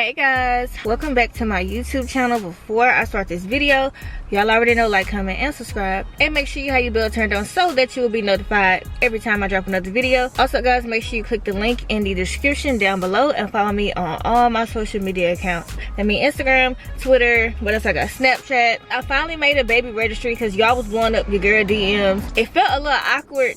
Hey guys, welcome back to my YouTube channel. Before I start this video, y'all already know, like, comment, and subscribe, and make sure you have your bell turned on so that you will be notified every time I drop another video. Also guys, make sure you click the link in the description down below and follow me on all my social media accounts. That means Instagram, Twitter, what else I got, Snapchat. I finally made a baby registry because y'all was blowing up your girl DMs. It felt a little awkward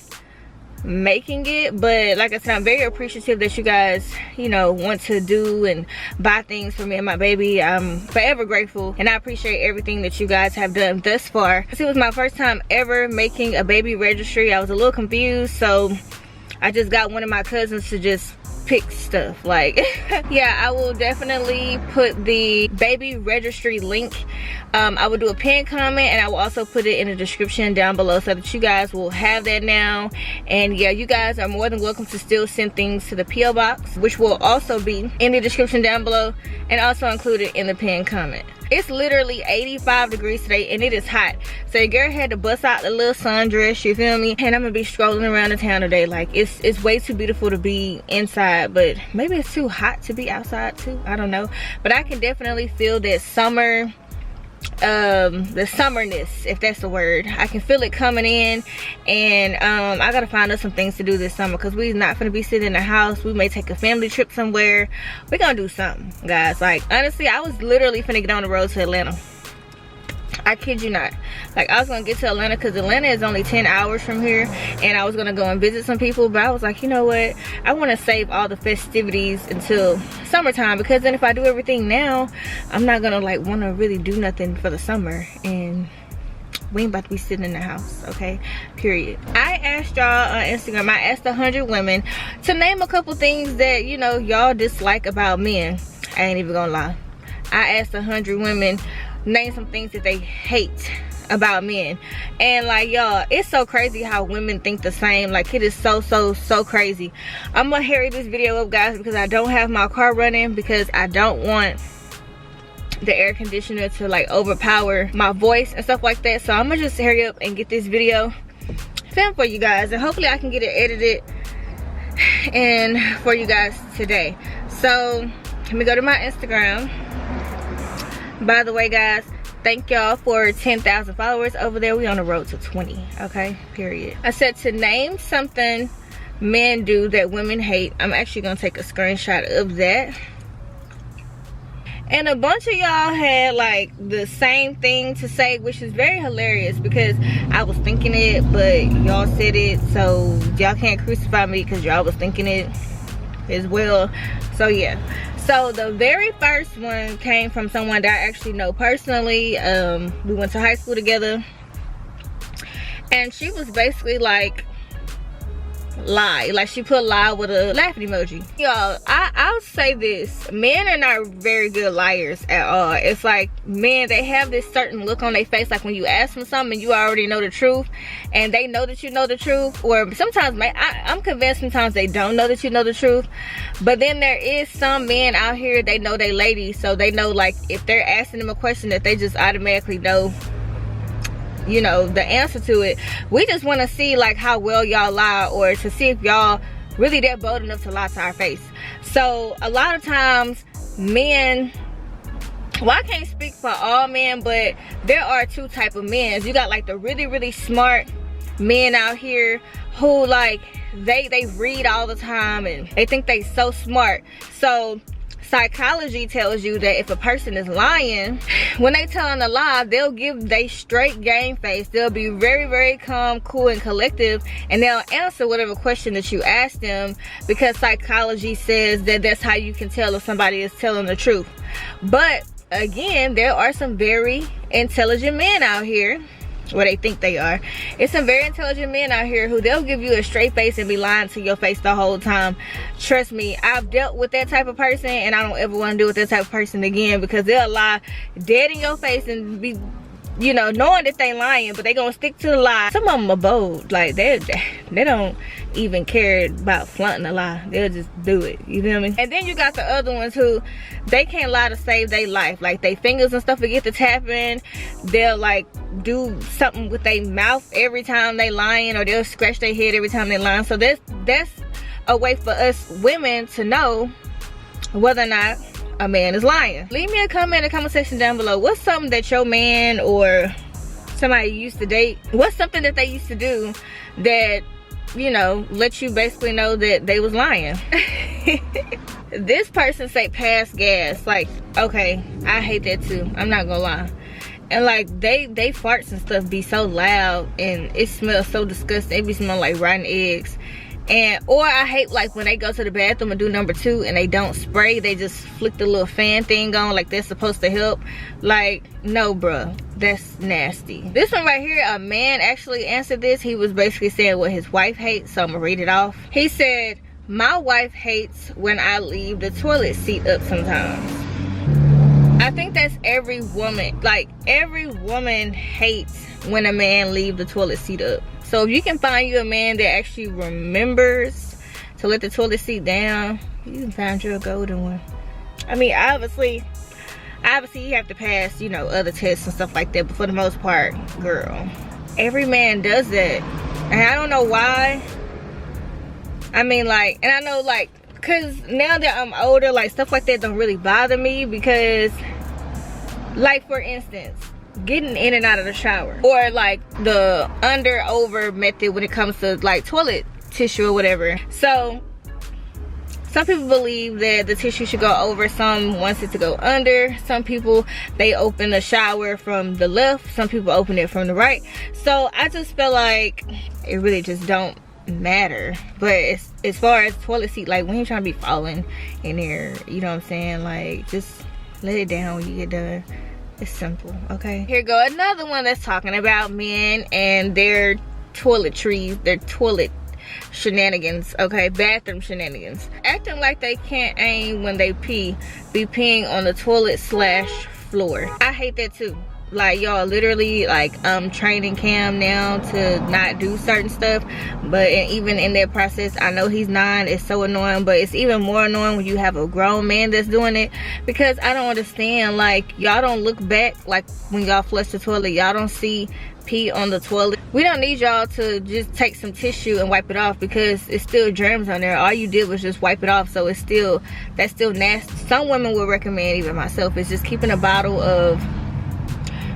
making it, but like I said, I'm very appreciative that you guys, you know, want to do and buy things for me and my baby. I'm forever grateful, and I appreciate everything that you guys have done thus far. It was my first time ever making a baby registry. I was a little confused, so I just got one of my cousins to just pick stuff, like yeah, I will definitely put the baby registry link. I will do a pinned comment, and I will also put it in the description down below so that you guys will have that now. And yeah, you guys are more than welcome to still send things to the PO box, which will also be in the description down below and also included in the pinned comment. It's literally 85 degrees today and it is hot, so your girl had to bust out the little sundress, you feel me? And I'm gonna be strolling around the town today. Like, it's way too beautiful to be inside, but maybe it's too hot to be outside too, I don't know. But I can definitely feel that summer, the summerness, if that's the word. I can feel it coming in, and I gotta find us some things to do this summer, because we're not gonna be sitting in the house. We may take a family trip somewhere. We're gonna do something, guys. Like, honestly, I was literally finna get on the road to Atlanta. I kid you not. Like, I was gonna get to Atlanta because Atlanta is only 10 hours from here, and I was gonna go and visit some people, but I was like, you know what, I want to save all the festivities until summertime, because then if I do everything now, I'm not gonna like want to really do nothing for the summer, and we ain't about to be sitting in the house, okay? Period. I asked y'all on Instagram, I asked 100 women to name a couple things that, you know, y'all dislike about men. I ain't even gonna lie. I asked 100 women, name some things that they hate about men. And like, y'all, it's so crazy how women think the same. Like, it is so crazy. I'm gonna hurry this video up, guys, because I don't have my car running, because I don't want the air conditioner to like overpower my voice and stuff like that. So I'm gonna just hurry up and get this video filmed for you guys, and hopefully I can get it edited and for you guys today. So let me go to my Instagram. By the way, guys, thank y'all for 10,000 followers over there. We on the road to 20, okay? Period. I said to name something men do that women hate. I'm actually gonna take a screenshot of that. And a bunch of y'all had like the same thing to say, which is very hilarious, because I was thinking it, but y'all said it, so y'all can't crucify me because y'all was thinking it as well. So yeah. So the very first one came from someone that I actually know personally. We went to high school together, and she was basically like, lie. Like, she put lie with a laughing emoji. Y'all, I'll say this, men are not very good liars at all. It's like, men, they have this certain look on their face, like when you ask them something, you already know the truth, and they know that you know the truth. Or sometimes, I'm convinced sometimes they don't know that you know the truth. But then there is some men out here, they know they ladies, so they know, like, if they're asking them a question, that they just automatically know, you know, the answer to it. We just want to see like how well y'all lie, or to see if y'all really that bold enough to lie to our face. So a lot of times men, well, I can't speak for all men, but there are two type of men. You got like the really smart men out here who like they read all the time and they think they so smart. So psychology tells you that if a person is lying, when they telling a lie, they'll give they straight game face. They'll be very calm, cool, and collective, and they'll answer whatever question that you ask them, because psychology says that that's how you can tell if somebody is telling the truth. But again, there are some very intelligent men out here, or they think they are. It's some very intelligent men out here who they'll give you a straight face and be lying to your face the whole time. Trust me, I've dealt with that type of person, and I don't ever want to deal with that type of person again, because they'll lie dead in your face and be, you know, knowing that they lying, but they gonna stick to the lie. Some of them are bold. Like, they don't even care about flaunting a lie. They'll just do it, you feel me? And then you got the other ones who, they can't lie to save their life. Like, they fingers and stuff will get to tapping. They'll like do something with their mouth every time they lying, or they'll scratch their head every time they lying. So that's a way for us women to know whether or not a man is lying. Leave me a comment in the comment section down below. What's something that your man or somebody you used to date, what's something that they used to do that, you know, let you basically know that they was lying? This person say pass gas. Like, okay, I hate that too, I'm not gonna lie. And like they farts and stuff be so loud and it smells so disgusting. It be smelling like rotten eggs. And or I hate like when they go to the bathroom and do number 2 and they don't spray, they just flick the little fan thing on like they're supposed to help. Like, no bruh, that's nasty. This one right here, a man actually answered this. He was basically saying what his wife hates, so I'm gonna read it off. He said, my wife hates when I leave the toilet seat up sometimes. I think that's every woman. Like, every woman hates when a man leave the toilet seat up. So if you can find you a man that actually remembers to let the toilet seat down, you can find you a golden one. I mean, obviously you have to pass, you know, other tests and stuff like that, but for the most part, girl, every man does that. And I don't know why. I mean, like, and I know, like, because now that I'm older, like, stuff like that don't really bother me, because, like, for instance, getting in and out of the shower, or like the under over method when it comes to like toilet tissue or whatever. So some people believe that the tissue should go over, some wants it to go under. Some people, they open the shower from the left, some people open it from the right. So I just feel like it really just don't matter. But as far as toilet seat, like when you're trying to be falling in there, you know what I'm saying, like just let it down when you get done. It's simple, okay? Here go another one that's talking about men and their toiletries, their toilet shenanigans, okay? Bathroom shenanigans. Acting like they can't aim when they pee, be peeing on the toilet / floor. I hate that too. Like, y'all literally like training Cam now to not do certain stuff, but even in that process, I know he's 9, it's so annoying, but it's even more annoying when you have a grown man that's doing it, because I don't understand, like, y'all don't look back. Like when y'all flush the toilet, y'all don't see pee on the toilet. We don't need y'all to just take some tissue and wipe it off, because it's still germs on there. All you did was just wipe it off, so it's still, that's still nasty. Some women would recommend, even myself, is just keeping a bottle of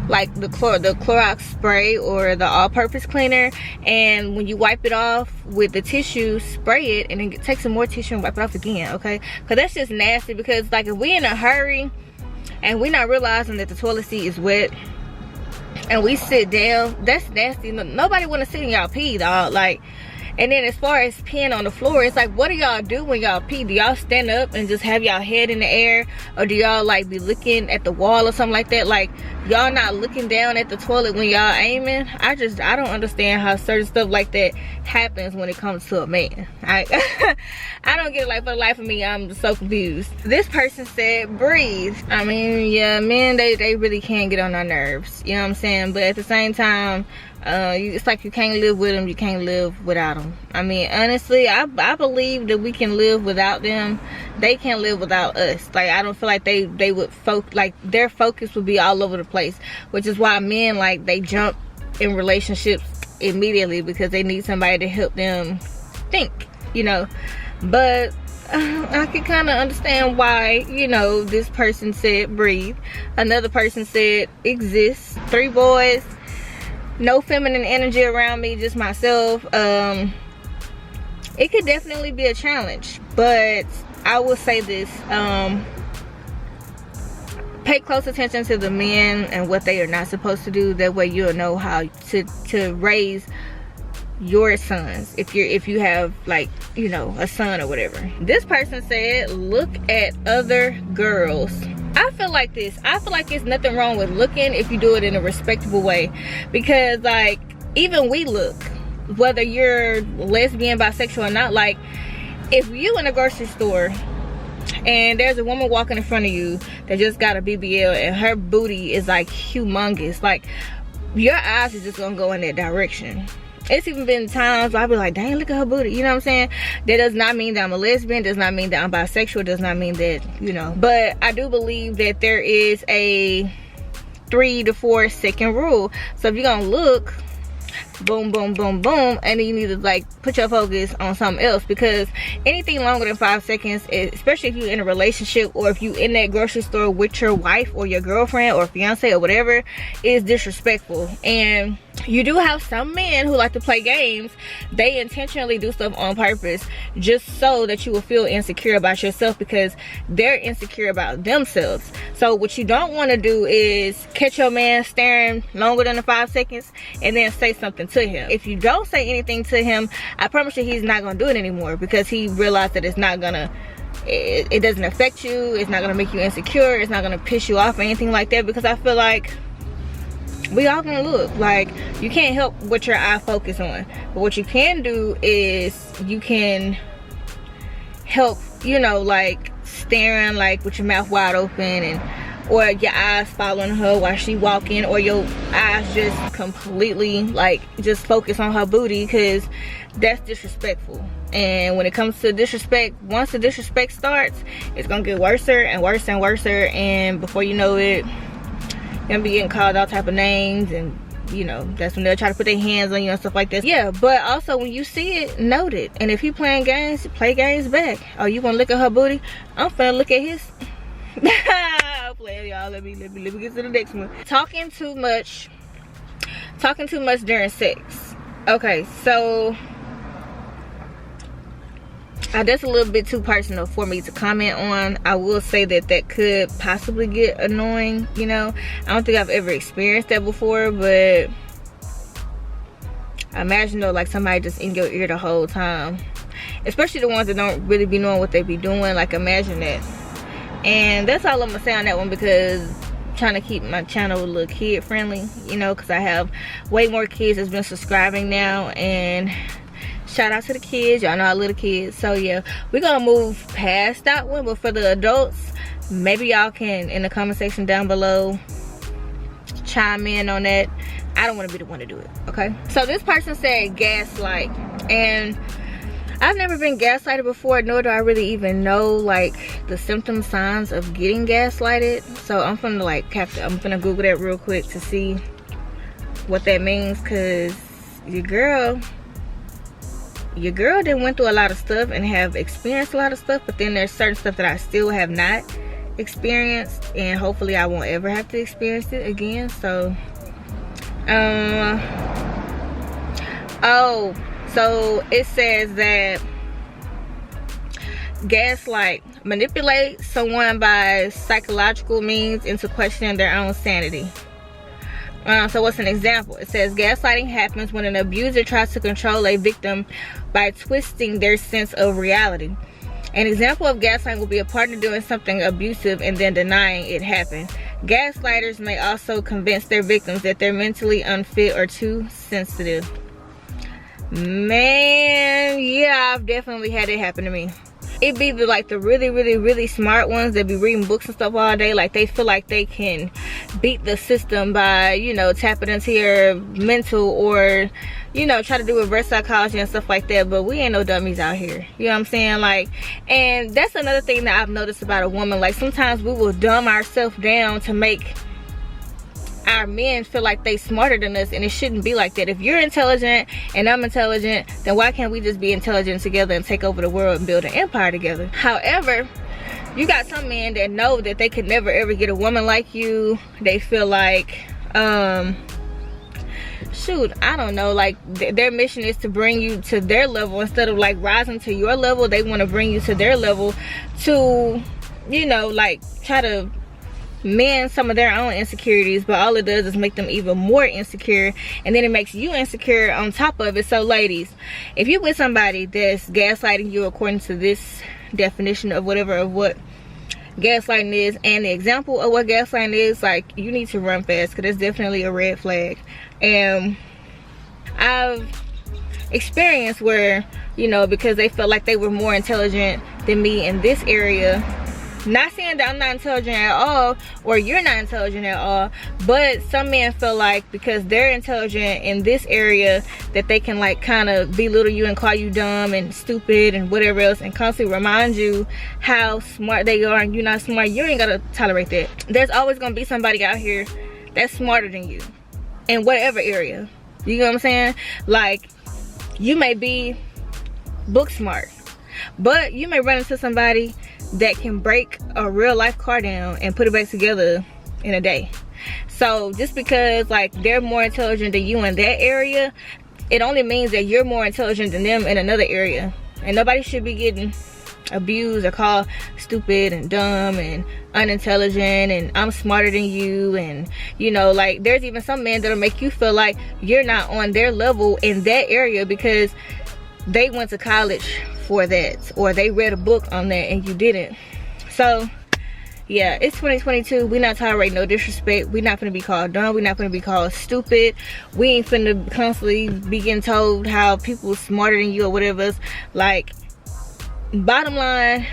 like the Clorox spray or the all-purpose cleaner, and when you wipe it off with the tissue, spray it and then take some more tissue and wipe it off again, okay? Because that's just nasty. Because like if we in a hurry and we not realizing that the toilet seat is wet and we sit down, that's nasty. Nobody want to sit in y'all pee, dog. Like, and then as far as peeing on the floor, it's like, what do y'all do when y'all pee? Do y'all stand up and just have y'all head in the air, or do y'all like be looking at the wall or something like that? Like, y'all not looking down at the toilet when y'all aiming? I don't understand how certain stuff like that happens when it comes to a man. I don't get it. Like, for the life of me, I'm so confused. This person said breathe. I mean, yeah, men, they really can get on our nerves, you know what I'm saying? But at the same time, it's like you can't live with them, you can't live without them. I mean, honestly, I believe that we can live without them. They can't live without us. Like, I don't feel like they would like their focus would be all over the place, which is why men, like, they jump in relationships immediately, because they need somebody to help them think, you know. But I can kind of understand why, you know, this person said breathe. Another person said exist. 3 boys, no feminine energy around me, just myself. It could definitely be a challenge, but I will say this, pay close attention to the men and what they are not supposed to do. That way you'll know how to raise your sons, if you have, like, you know, a son or whatever. This person said look at other girls. I feel like this. I feel like there's nothing wrong with looking if you do it in a respectable way. Because, like, even we look, whether you're lesbian, bisexual or not. Like, if you in a grocery store and there's a woman walking in front of you that just got a BBL and her booty is like humongous, like, your eyes are just gonna go in that direction. It's even been times where I'll be like, dang, look at her booty, you know what I'm saying? That does not mean that I'm a lesbian, does not mean that I'm bisexual, does not mean that, you know. But I do believe that there is a 3 to 4 second rule. So if you're gonna look, boom, boom, boom, boom, and then you need to like put your focus on something else, because anything longer than 5 seconds, especially if you're in a relationship or if you're in that grocery store with your wife or your girlfriend or fiance or whatever, is disrespectful. And you do have some men who like to play games. They intentionally do stuff on purpose just so that you will feel insecure about yourself, because they're insecure about themselves. So what you don't want to do is catch your man staring longer than the 5 seconds and then say something to him. If you don't say anything to him, I promise you he's not gonna do it anymore, because he realized that it's not gonna, it doesn't affect you, it's not gonna make you insecure, it's not gonna piss you off or anything like that. Because I feel like we all gonna look, like, you can't help what your eye focus on, but what you can do is you can help, you know, like staring like with your mouth wide open, and or your eyes following her while she walking, or your eyes just completely like just focus on her booty, because that's disrespectful. And when it comes to disrespect, once the disrespect starts, it's gonna get worse and worse and worse, and before you know it, you're gonna be getting called all type of names, and you know, that's when they'll try to put their hands on you and stuff like this. Yeah, but also when you see it, note it. And if he playing games, play games back. Oh, you gonna look at her booty? I'm finna look at his. Play, y'all. Let me get to the next one. Talking too much during sex. Okay, so that's a little bit too personal for me to comment on. I will say that that could possibly get annoying, you know. I don't think I've ever experienced that before, but I imagine though, like somebody just in your ear the whole time, especially the ones that don't really be knowing what they be doing. Like, imagine that. And that's all I'm gonna say on that one, because I'm trying to keep my channel a little kid friendly, you know, because I have way more kids that's been subscribing now. And shout out to the kids, y'all know I love the kids. So yeah, we're gonna move past that one. But for the adults, maybe y'all can in the comment section down below chime in on that. I don't want to be the one to do it, okay? So this person said gaslight, and I've never been gaslighted before, nor do I really even know like the symptom signs of getting gaslighted. So I'm gonna like I'm gonna Google that real quick to see what that means, because your girl done went through a lot of stuff and have experienced a lot of stuff, but then there's certain stuff that I still have not experienced, and hopefully I won't ever have to experience it again. So so it says that gaslight, manipulate someone by psychological means into questioning their own sanity. So what's an example? It says gaslighting happens when an abuser tries to control a victim by twisting their sense of reality. An example of gaslighting will be a partner doing something abusive and then denying it happened. Gaslighters may also convince their victims that they're mentally unfit or too sensitive. Man, yeah, I've definitely had it happen to me. It be the really smart ones that be reading books and stuff all day. Like, they feel like they can beat the system by, you know, tapping into your mental, or, you know, try to do reverse psychology and stuff like that. But we ain't no dummies out here, you know what I'm saying? Like, and that's another thing that I've noticed about a woman. Like, sometimes we will dumb ourselves down to make our men feel like they smarter than us, and it shouldn't be like that. If you're intelligent and I'm intelligent, then why can't we just be intelligent together and take over the world and build an empire together? However, you got some men that know that they could never ever get a woman like you. They feel like shoot, I don't know, like their mission is to bring you to their level instead of like rising to your level. They want to bring you to their level to, you know, like try to mend some of their own insecurities, but all it does is make them even more insecure, and then it makes you insecure on top of it. So ladies, if you with somebody that's gaslighting you according to this definition of whatever of what gaslighting is, and the example of what gaslighting is, like, you need to run fast, because it's definitely a red flag. And I've experienced where, you know, because they felt like they were more intelligent than me in this area. Not saying that I'm not intelligent at all, or you're not intelligent at all, but some men feel like because they're intelligent in this area that they can like kind of belittle you and call you dumb and stupid and whatever else, and constantly remind you how smart they are and you're not smart. You ain't gotta tolerate that. There's always gonna be somebody out here that's smarter than you in whatever area. You know what I'm saying? Like, you may be book smart, but you may run into somebody that can break a real life car down and put it back together in a day. So just because like they're more intelligent than you in that area, it only means that you're more intelligent than them in another area. And nobody should be getting abused or called stupid and dumb and unintelligent and I'm smarter than you. And you know, like, there's even some men that'll make you feel like you're not on their level in that area because they went to college for that, or they read a book on that and you didn't. So yeah, it's 2022. We not tolerating no disrespect. We not gonna be called dumb. We not gonna be called stupid. We ain't finna constantly be getting told how people smarter than you or whatever. Like, bottom line,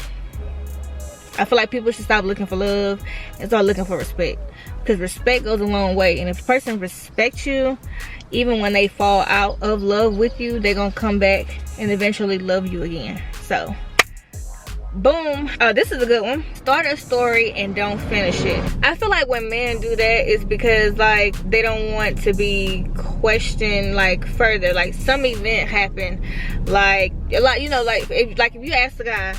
I feel like people should stop looking for love and start looking for respect, because respect goes a long way. And if a person respects you, even when they fall out of love with you, they're gonna come back and eventually love you again. So boom. This is a good one. Start a story and don't finish it. I feel like when men do that, it's because like they don't want to be questioned like further. Like, some event happened, like you know, like if you ask the guy,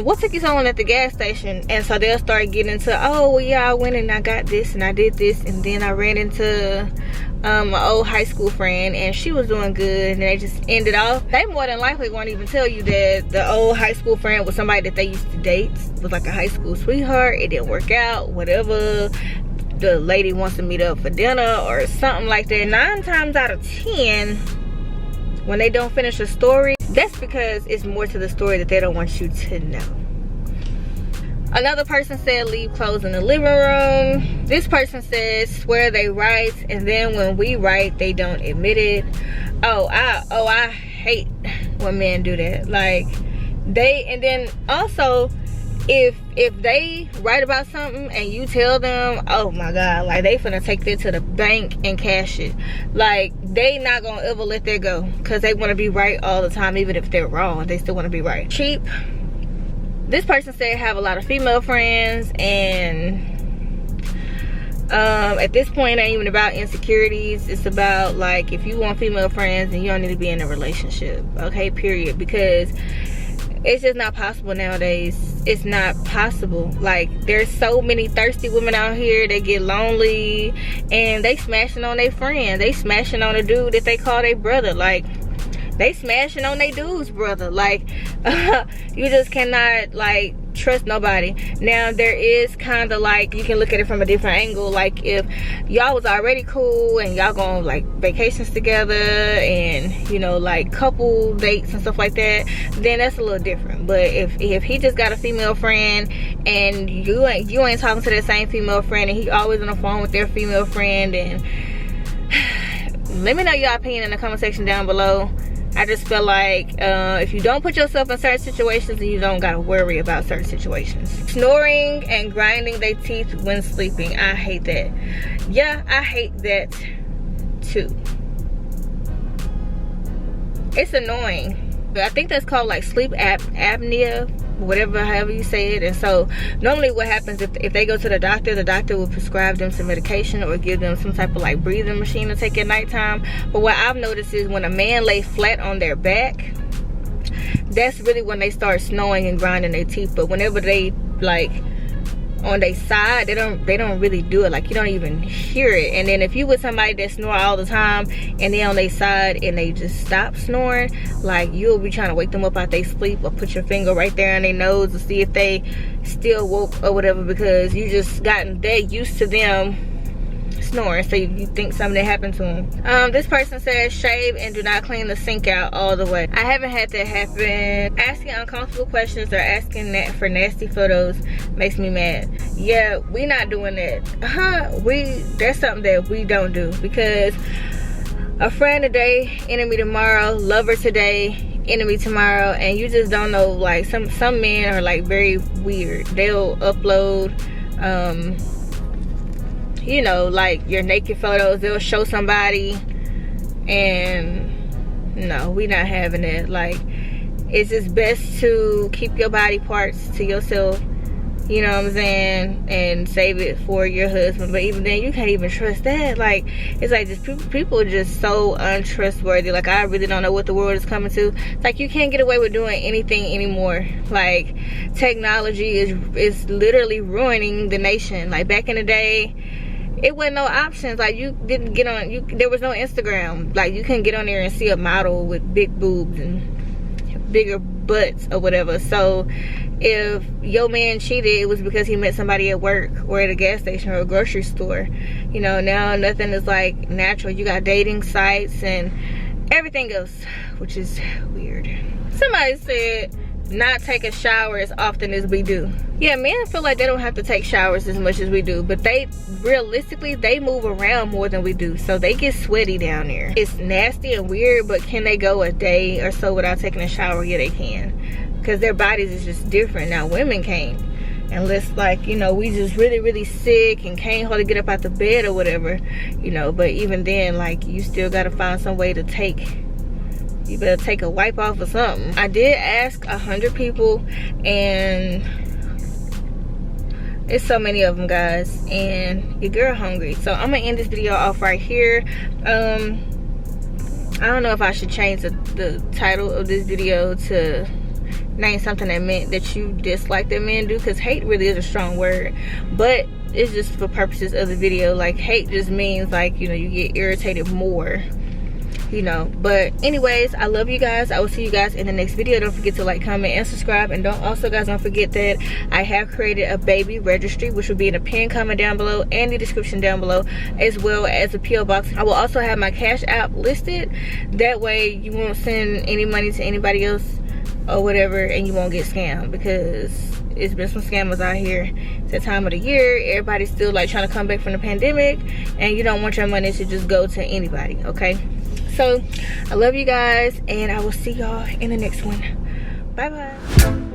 what took you so long at the gas station? And so they'll start getting into, oh well, yeah, I went and I got this and I did this, and then I ran into my old high school friend and she was doing good, and they just ended off. They more than likely won't even tell you that the old high school friend was somebody that they used to date, was like a high school sweetheart. It didn't work out, whatever. The lady wants to meet up for dinner or something like that. 9 times out of 10, when they don't finish a story, that's because it's more to the story that they don't want you to know. Another person said leave clothes in the living room. This person says swear they right, and then when we write they don't admit it. I hate when men do that. Like, and then also if they write about something and you tell them, oh my god, like they finna take that to the bank and cash it. Like, they not gonna ever let that go, because they want to be right all the time. Even if they're wrong, they still want to be right. Cheap. This person said have a lot of female friends, and at this point it ain't even about insecurities. It's about, like, if you want female friends, then you don't need to be in a relationship, okay, period. Because it's just not possible nowadays. It's not possible. Like, there's so many thirsty women out here that get lonely and they smashing on their friend. They smashing on a dude that they call their brother. Like, they smashing on their dude's brother. Like, you just cannot, like, trust nobody. Now, there is kind of like, you can look at it from a different angle. Like, if y'all was already cool and y'all going like vacations together and, you know, like couple dates and stuff like that, then that's a little different. But if he just got a female friend and you ain't talking to that same female friend, and he always on the phone with their female friend, and let me know your opinion in the comment section down below. I just feel like if you don't put yourself in certain situations, then you don't gotta worry about certain situations. Snoring and grinding their teeth when sleeping. I hate that. Yeah, I hate that too. It's annoying. But I think that's called like sleep apnea, whatever, however you say it. And so normally what happens, if they go to the doctor will prescribe them some medication or give them some type of like breathing machine to take at nighttime. But what I've noticed is when a man lays flat on their back, that's really when they start snoring and grinding their teeth. But whenever they like on their side, they don't really do it. Like, you don't even hear it. And then if you with somebody that snore all the time and they on their side and they just stop snoring, like, you'll be trying to wake them up out their sleep or put your finger right there on their nose to see if they still woke or whatever, because you just gotten that used to them snoring, so you think something happened to them. This person says shave and do not clean the sink out all the way. I haven't had that happen. Asking uncomfortable questions or asking that for nasty photos makes me mad. Yeah, we not doing that. That's something that we don't do, because a friend today, enemy tomorrow, lover today, enemy tomorrow, and you just don't know. Like, some men are like very weird. They'll upload you know, like your naked photos. They'll show somebody, and no, we not having it. Like, it's just best to keep your body parts to yourself. you know what I'm saying, and save it for your husband. But even then, you can't even trust that. Like, it's like just people are just so untrustworthy. Like, I really don't know what the world is coming to. It's like you can't get away with doing anything anymore. Like, technology is literally ruining the nation. Like, back in the day, it wasn't no options. Like, you didn't get on, there was no Instagram. Like, you couldn't get on there and see a model with big boobs and bigger butts or whatever. So if your man cheated, it was because he met somebody at work or at a gas station or a grocery store. You know, now nothing is like natural. You got dating sites and everything else, which is weird. Somebody said not take a shower as often as we do. Yeah, men feel like they don't have to take showers as much as we do, but they realistically, they move around more than we do, so they get sweaty down there. It's nasty and weird, but can they go a day or so without taking a shower? Yeah, they can, because their bodies is just different. Now women can't, unless, like, you know, we just really sick and can't hardly get up out the bed or whatever, you know. But even then, like, you still gotta find some way to take, you better take a wipe off or something. I did ask 100 people, and it's so many of them, guys, and your girl hungry. So I'm gonna end this video off right here. I don't know if I should change the title of this video to name something that meant that you dislike that men do, because hate really is a strong word, but it's just for purposes of the video. Like, hate just means, like, you know, you get irritated more, you know. But anyways, I love you guys. I will see you guys in the next video. Don't forget to like, comment, and subscribe. And don't forget that I have created a baby registry, which will be in the pinned comment down below and the description down below, as well as a PO box. I will also have my Cash App listed. That way you won't send any money to anybody else or whatever, and you won't get scammed, because it's been some scammers out here. It's that time of the year. Everybody's still like trying to come back from the pandemic, and you don't want your money to just go to anybody, okay? So I love you guys, and I will see y'all in the next one. Bye bye.